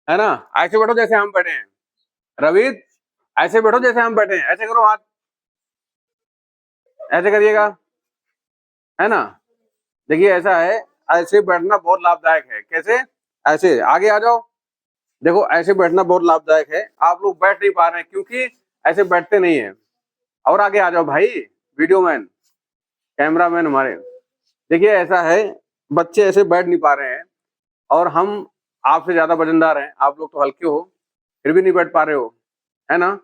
है ना। ऐसे बैठो जैसे हम बैठे हैं। रविद, ऐसे बैठो जैसे हम बैठे हैं, ऐसे करो हाथ, ऐसे करिएगा, है ना। देखिए ऐसा है, ऐसे बैठना बहुत लाभदायक है। कैसे? ऐसे आगे आ जाओ। देखो ऐसे बैठना बहुत लाभदायक है। आप लोग बैठ नहीं पा रहे हैं क्योंकि ऐसे बैठते नहीं है। और आगे आ जाओ भाई, वीडियो मैन, कैमरा मैन हमारे। देखिए ऐसा है, बच्चे ऐसे बैठ नहीं पा रहे हैं और हम आपसे ज्यादा वजनदार हैं, आप लोग तो हल्के हो, फिर भी नहीं बैठ पा रहे हो, है ना।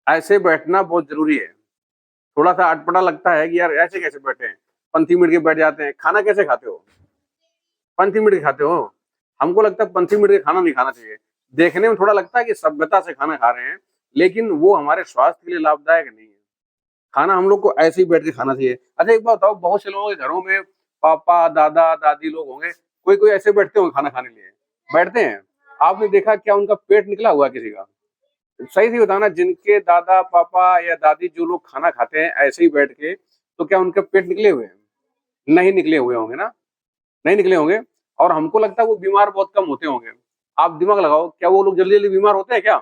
ऐसे बैठना बहुत जरूरी है। थोड़ा सा अटपटा लगता है कि यार ऐसे कैसे बैठे हैं, पंथी मिट के बैठ जाते हैं। खाना कैसे खाते हो? पंथी मिट के खाते हो। हमको लगता है पंथी मिट के खाना नहीं खाना चाहिए। देखने में थोड़ा लगता है कि सभ्यता से खाना खा रहे हैं, लेकिन वो हमारे स्वास्थ्य के लिए लाभदायक नहीं है। खाना हम लोग को ऐसे ही बैठ के खाना चाहिए। अच्छा एक बात बताओ, बहुत से लोगों के घरों में पापा दादा दादी लोग होंगे, कोई कोई ऐसे बैठते होंगे खाना खाने के लिए, बैठते हैं। आपने देखा क्या उनका पेट निकला हुआ है किसी का? सही से बताना, जिनके दादा पापा या दादी जो लोग खाना खाते हैं ऐसे ही बैठ के, तो क्या उनके पेट निकले हुए हैं? नहीं निकले हुए होंगे ना, नहीं निकले होंगे। और हमको लगता है वो बीमार बहुत कम होते होंगे। आप दिमाग लगाओ, क्या वो लोग जल्दी जल्दी बीमार होते हैं क्या?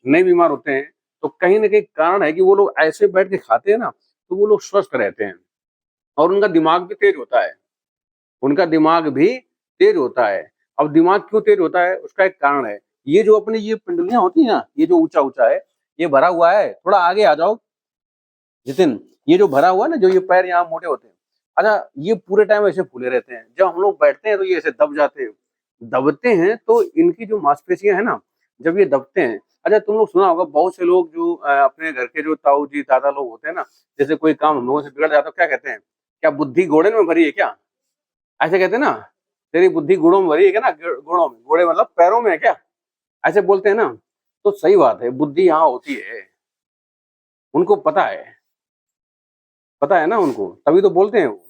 नहीं बीमार होते हैं। तो कहीं ना कहीं कारण है कि वो लोग ऐसे बैठ के खाते हैं ना, तो वो लोग स्वस्थ रहते हैं और उनका दिमाग भी तेज होता है। उनका दिमाग भी तेज होता है। अब दिमाग क्यों तेज होता है, उसका एक कारण है। ये जो अपनी ये पिंडलियां होती है ना, ये जो ऊंचा ऊंचा है, ये भरा हुआ है। थोड़ा आगे आ जाओ जितिन, ये जो भरा हुआ है ना, जो ये पैर यहाँ मोटे होते हैं, अच्छा ये पूरे टाइम ऐसे फूले रहते हैं। जब हम लोग बैठते हैं तो ये ऐसे दब जाते हैं। दबते हैं तो इनकी जो मांसपेशियां है ना, जब ये दबते हैं, अच्छा तुम लोग सुना होगा बहुत से लोग जो अपने घर के जो ताऊ जी दादा लोग होते हैं ना, जैसे कोई काम हम लोगों से बिगड़ जाता है, क्या कहते हैं? क्या बुद्धि घोड़े में भरी है क्या? ऐसे कहते हैं ना, तेरी बुद्धि गुड़ों में भरी है क्या ना, गुड़ों में, घोड़े मतलब पैरों में है क्या, ऐसे बोलते हैं ना। तो सही बात है, बुद्धि यहाँ होती है, उनको पता है ना उनको, तभी तो बोलते हैं वो।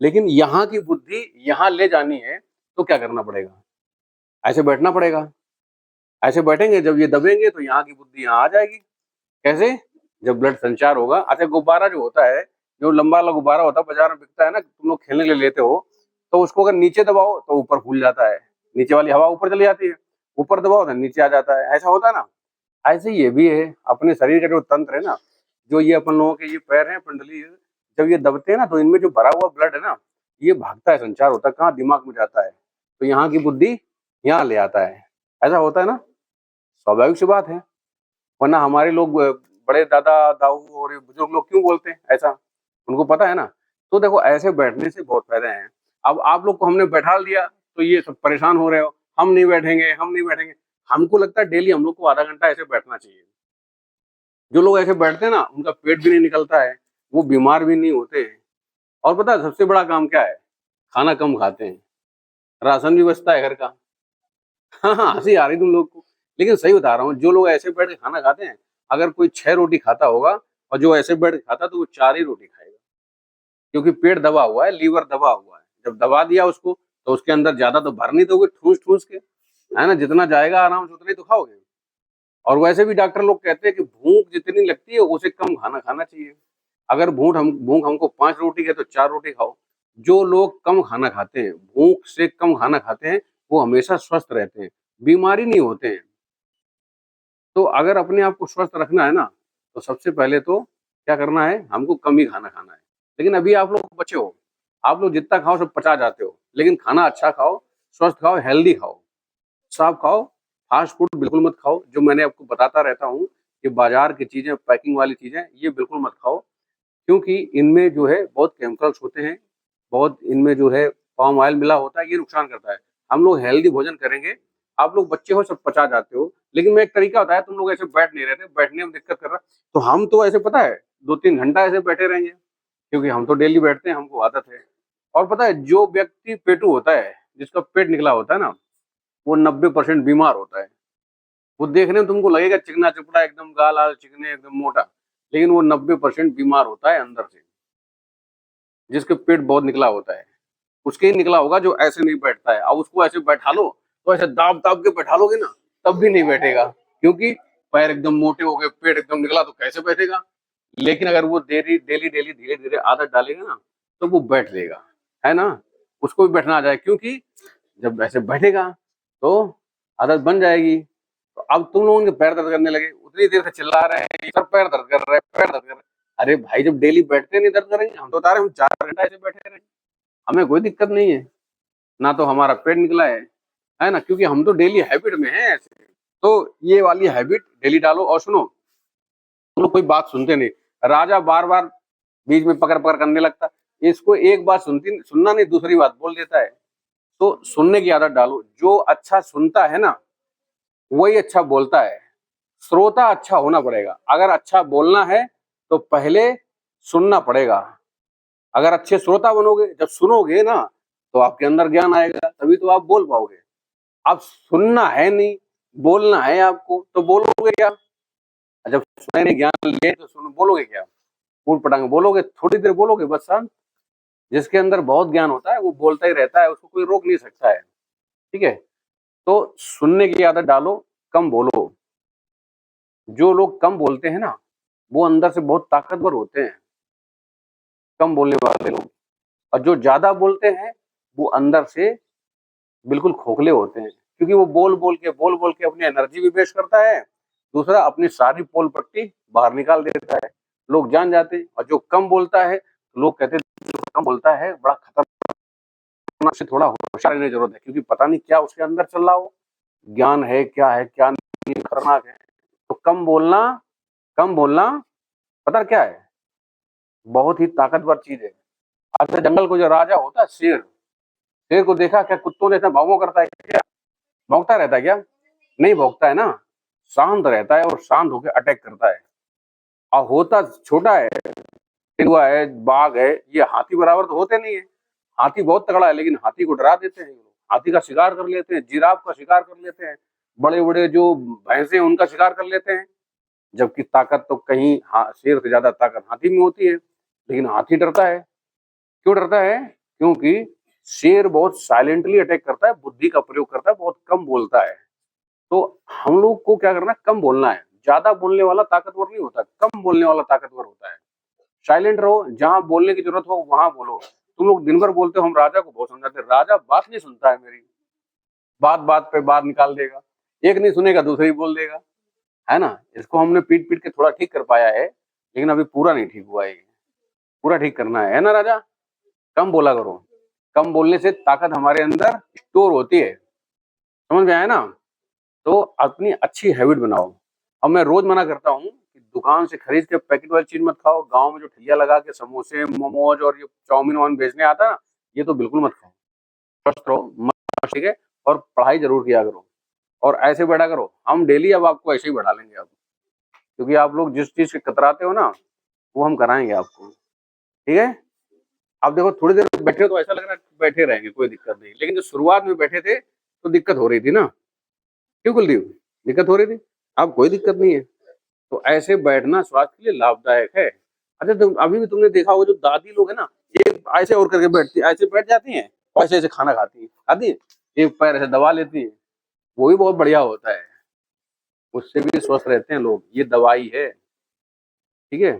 लेकिन यहाँ की बुद्धि यहाँ ले जानी है, तो क्या करना पड़ेगा? ऐसे बैठना पड़ेगा। ऐसे बैठेंगे, जब ये दबेंगे तो यहाँ की बुद्धि यहाँ आ जाएगी। कैसे? जब ब्लड संचार होगा। अच्छा गुब्बारा जो होता है, जो लंबा वाला गुब्बारा होता है, बाजार में बिकता है ना, तुम लोग खेलने के लिए लेते हो, तो उसको अगर नीचे दबाओ तो ऊपर फूल जाता है, नीचे वाली हवा ऊपर चली जाती है, ऊपर दबाओ तो नीचे आ जाता है। ऐसा होता है ना। ऐसे ही ये भी है, अपने शरीर का जो तंत्र है ना, जो ये अपन लोगों के ये पैर हैं पिंडली, जब ये दबते हैं ना, तो इनमें जो भरा हुआ ब्लड है ना, ये भागता है, संचार होता है, कहाँ? दिमाग में जाता है, तो यहाँ की बुद्धि यहाँ ले आता है। ऐसा होता है ना, स्वाभाविक सी बात है। वरना हमारे लोग बड़े दादा दाऊ और ये बुजुर्ग लोग क्यों बोलते हैं ऐसा? उनको पता है ना। तो देखो ऐसे बैठने से बहुत फायदे हैं। अब आप लोग को हमने बैठा दिया तो ये सब परेशान हो रहे हो, हम नहीं बैठेंगे, हम नहीं बैठेंगे। हमको लगता है डेली हम लोग को आधा घंटा ऐसे बैठना चाहिए। जो लोग ऐसे बैठते हैं ना, उनका पेट भी नहीं निकलता है, वो बीमार भी नहीं होते हैं। और पता है सबसे बड़ा काम क्या है? खाना कम खाते हैं, राशन भी बचता है घर का। हाँ हाँ, हंसी आ रही तुम लोग को, लेकिन सही बता रहा हूँ, जो लोग ऐसे बैठ के खाना खाते हैं, अगर कोई 6 रोटी खाता होगा और जो ऐसे बैठ के खाता तो वो 4 ही रोटी खाएगा, क्योंकि पेट दबा हुआ है, लीवर दबा हुआ है। जब दबा दिया उसको, तो उसके अंदर ज्यादा तो भर नहीं दोगे ठूस ठूस के, है ना। जितना जाएगा आराम से उतना ही तो खाओगे। और वैसे भी डॉक्टर लोग कहते हैं कि भूख जितनी लगती है उसे कम खाना खाना चाहिए। अगर भूख हमको 5 रोटी है तो 4 रोटी खाओ। जो लोग कम खाना खाते हैं, भूख से कम खाना खाते हैं, वो हमेशा स्वस्थ रहते हैं, बीमारी नहीं होते हैं। तो अगर अपने आप को स्वस्थ रखना है ना, तो सबसे पहले तो क्या करना है, हमको कम ही खाना खाना है। लेकिन अभी आप लोग बच्चे हो, आप लोग जितना खाओ सब पचा जाते हो, लेकिन खाना अच्छा खाओ, स्वस्थ खाओ, हेल्दी खाओ, साफ खाओ। फास्ट फूड बिल्कुल मत खाओ, जो मैंने आपको बताता रहता हूँ कि बाजार की चीजें, पैकिंग वाली चीजें, ये बिल्कुल मत खाओ, क्योंकि इनमें जो है बहुत केमिकल्स होते हैं, बहुत इनमें जो है पाम ऑयल मिला होता है, ये नुकसान करता है। हम लोग हेल्दी भोजन करेंगे। आप लोग बच्चे हो, सब पचा जाते हो, लेकिन मैं एक तरीका बताया, तुम लोग ऐसे बैठ नहीं रहते, बैठने में दिक्कत कर रहा, तो हम तो ऐसे पता है 2-3 घंटा ऐसे बैठे रहेंगे, क्योंकि हम तो डेली बैठते हैं, हमको आदत है। और पता है जो व्यक्ति पेटू होता है, जिसका पेट निकला होता है ना, वो 90% बीमार होता है। वो देखने में तुमको लगेगा चिकना चुपड़ा, एकदम गाल आल चिकने, एकदम मोटा, लेकिन वो 90% बीमार होता है अंदर से। जिसके पेट बहुत निकला होता है, उसके ही निकला होगा जो ऐसे नहीं बैठता है। अब उसको ऐसे बैठा लो, तो ऐसे दाब दाब के बैठा लोगे ना, तब भी नहीं बैठेगा, क्योंकि पैर एकदम मोटे हो गए, पेट एकदम निकला, तो कैसे बैठेगा? लेकिन अगर वो डेली डेली डेली धीरे धीरे आदत डालेगा ना, तो वो बैठ लेगा, है ना। उसको भी बैठना आ जाए, क्योंकि जब ऐसे बैठेगा तो आदत बन जाएगी। तो अब तुम लोगों के पैर दर्द करने लगे, उतनी देर से चिल्ला रहे हैं सर पैर दर्द कर रहे हैं, पैर दर्द कर रहे हैं। अरे भाई जब डेली बैठते नहीं दर्द करेंगे? हम तो बता रहे हैं हम 4 घंटा ऐसे बैठे रहे, हमें कोई दिक्कत नहीं है, ना तो हमारा पेट निकला है ना, क्योंकि हम तो डेली हैबिट में हैं ऐसे। तो ये वाली हैबिट डेली डालो। और सुनो, तुम लोग कोई बात सुनते नहीं, राजा बार बार बीच में पकड़ पकड़ करने लगता, इसको एक बात सुनना नहीं, दूसरी बात बोल देता है। तो सुनने की आदत डालो, जो अच्छा सुनता है ना वही अच्छा बोलता है। श्रोता अच्छा होना पड़ेगा, अगर अच्छा बोलना है तो पहले सुनना पड़ेगा। अगर अच्छे श्रोता बनोगे, जब सुनोगे ना तो आपके अंदर ज्ञान आएगा, तभी तो आप बोल पाओगे। अब सुनना है नहीं, बोलना है आपको, तो बोलोगे क्या? जब सुने नहीं, ज्ञान ले तो सुन बोलोगे क्या? ऊट पटांग बोलोगे, थोड़ी देर बोलोगे बस शांत। जिसके अंदर बहुत ज्ञान होता है वो बोलता ही रहता है, उसको कोई रोक नहीं सकता है। ठीक है, तो सुनने की आदत डालो, कम बोलो। जो लोग कम बोलते हैं ना वो अंदर से बहुत ताकतवर होते हैं, कम बोलने वाले लोग। और जो ज्यादा बोलते हैं वो अंदर से बिल्कुल खोखले होते हैं, क्योंकि वो बोल बोल के अपनी एनर्जी भी वेस्ट करता है, दूसरा अपनी सारी पोल पट्टी बाहर निकाल देता है, लोग जान जाते हैं। और जो कम बोलता है तो लोग कहते हैं जो कम बोलता है बड़ा खतरनाक, से थोड़ा होशियार रहने की जरूरत है, क्योंकि पता नहीं क्या उसके अंदर चल रहा हो, ज्ञान है क्या नहीं, खतरनाक है। तो कम बोलना पता क्या है, बहुत ही ताकतवर चीज है। अच्छा, जंगल को जो राजा होता है शेर, शेर को देखा क्या कुत्तों ने भावों करता है क्या? भौंकता रहता है क्या? नहीं भौंकता है ना, शांत रहता है और शांत होकर अटैक करता है। और होता छोटा है, तेंदुआ है, बाघ है, ये हाथी बराबर तो होते नहीं है। हाथी बहुत तगड़ा है लेकिन हाथी को डरा देते हैं, हाथी का शिकार कर लेते हैं, जिराफ का शिकार कर लेते हैं, बड़े बड़े जो भैंसे हैं उनका शिकार कर लेते हैं। जबकि ताकत तो कहीं शेर से ज्यादा ताकत हाथी में होती है, लेकिन हाथी डरता है। क्यों डरता है? क्योंकि शेर बहुत साइलेंटली अटैक करता है, बुद्धि का प्रयोग करता है, बहुत कम बोलता है। तो हम लोग को क्या करना है, कम बोलना है। ज्यादा बोलने वाला ताकतवर नहीं होता, कम बोलने वाला ताकतवर होता है। साइलेंट रहो, जहां बोलने की जरूरत हो वहां बोलो। तुम लोग दिन भर बोलते हो, हम राजा को बहुत समझाते हैं, राजा बात नहीं सुनता है मेरी, बात बात पे बात निकाल देगा, एक नहीं सुनेगा दूसरी बोल देगा, है ना। इसको हमने पीट पीट के थोड़ा ठीक कर पाया है, लेकिन अभी पूरा नहीं ठीक हुआ है, पूरा ठीक करना है ना राजा। कम बोला करो, कम बोलने से ताकत हमारे अंदर स्टोर होती है, समझ में आया ना। तो अपनी अच्छी हैबिट बनाओ। अब मैं रोज मना करता हूँ कि दुकान से खरीद के पैकेट वाली चीज मत खाओ, गांव में जो ठिलिया लगा के समोसे मोमोज और ये चाउमीन वाउमीन बेचने आता है ना, ये तो बिल्कुल मत खाओ। स्वस्थ रहो, मस्त, ठीक है। और पढ़ाई जरूर किया करो और ऐसे बैठा करो, हम डेली अब आपको ऐसे ही बढ़ा लेंगे अब, क्योंकि आप लोग जिस चीज से कतराते हो ना वो हम कराएंगे आपको, ठीक है। आप देखो थोड़ी देर बैठे हो तो ऐसा लग रहा है बैठे रहेंगे, कोई दिक्कत नहीं, लेकिन जो शुरुआत में बैठे थे तो दिक्कत हो रही थी ना, क्यों कुलदीप? दिक्कत हो रही थी, अब कोई दिक्कत नहीं है। तो ऐसे बैठना स्वास्थ्य के लिए लाभदायक है। अच्छा, तुम अभी भी तुमने देखा होगा जो दादी लोग है ना, ये ऐसे और करके बैठती, ऐसे बैठ जाती हैं, ऐसे ऐसे खाना खाती है, आती है, एक पैर ऐसे दबा लेती है, वो भी बहुत बढ़िया होता है, उससे भी स्वस्थ रहते हैं लोग, ये दवाई है, ठीक है।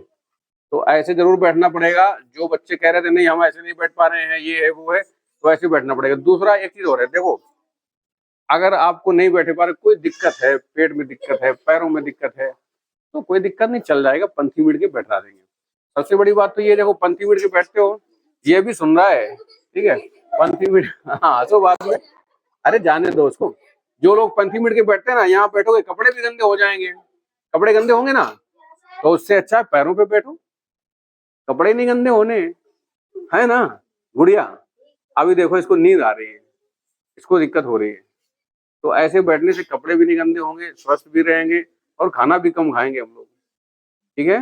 तो ऐसे जरूर बैठना पड़ेगा। जो बच्चे कह रहे थे नहीं हम ऐसे नहीं बैठ पा रहे हैं, ये है वो है, तो ऐसे बैठना पड़ेगा। दूसरा एक चीज और है, देखो अगर आपको नहीं बैठे पा रहे, कोई दिक्कत है, पेट में दिक्कत है, पैरों में दिक्कत है, तो कोई दिक्कत नहीं, चल जाएगा, पंथी मिट के बैठा देंगे। सबसे बड़ी बात तो ये देखो, पंथी मिट के बैठते हो, ये भी सुन रहा है, ठीक है, पंथी मिट, हाँ तो बात में, अरे जाने दो उसको। जो लोग पंथी मिट के बैठते हैं ना, यहाँ बैठोगे कपड़े भी गंदे हो जाएंगे, कपड़े गंदे होंगे ना, तो उससे अच्छा है पैरों पे बैठो, कपड़े नहीं गंदे होने, है ना। गुड़िया अभी देखो इसको नींद आ रही है, इसको दिक्कत हो रही है, तो ऐसे बैठने से कपड़े भी नहीं गंदे होंगे, स्वस्थ भी रहेंगे और खाना भी कम खाएंगे हम लोग, ठीक है।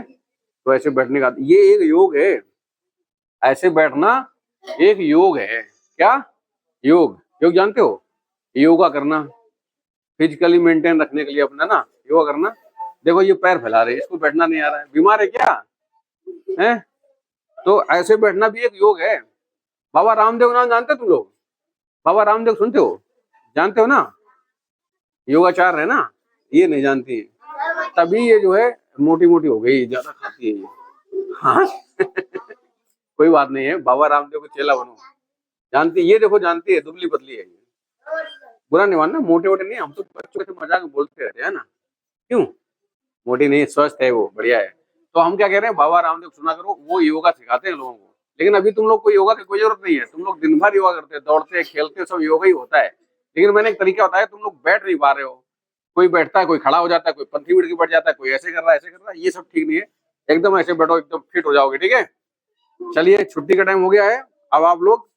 तो ऐसे बैठने का ये एक योग है, ऐसे बैठना एक योग है। क्या योग? योग जानते हो? योगा करना, फिजिकली मेंटेन रखने के लिए अपना ना, योगा करना। देखो ये पैर फैला रहे, इसको बैठना नहीं आ रहा है, बीमार है क्या है? तो ऐसे बैठना भी एक योग है। बाबा रामदेव नाम जानते हो तुम लोग? बाबा रामदेव सुनते हो, जानते हो ना, योगाचार है ना, ये नहीं जानती है, तभी ये जो है मोटी मोटी हो गई, ज्यादा खाती है ये, हाँ कोई बात नहीं है, बाबा रामदेव को चेला बनो। जानती, ये देखो जानती है, दुबली पतली है ये, बुरा नहीं मानना, मोटे वोटे नहीं, हम तो बच्चों के मजाक में बोलते रहते हैं ना, क्यों? मोटी नहीं, स्वस्थ है वो, बढ़िया है। तो हम क्या कह रहे हैं, बाबा रामदेव सुना करो, वो योगा सिखाते हैं लोगों को। लेकिन अभी तुम लोग को योगा की कोई जरूरत नहीं है, तुम लोग दिन भर योगा करते हैं, दौड़ते हैं, खेलते हैं, सब योगा ही होता है। लेकिन मैंने एक तरीका बताया, तुम लोग बैठ नहीं पा रहे हो, कोई बैठता है, कोई खड़ा हो जाता है, कोई पंथी उड़ के बैठ जाता है, कोई ऐसे कर रहा है, ऐसे कर रहा है, ये सब ठीक नहीं है। एकदम ऐसे बैठो, एकदम फिट हो जाओगे, ठीक है। चलिए, छुट्टी का टाइम हो गया है, अब आप लोग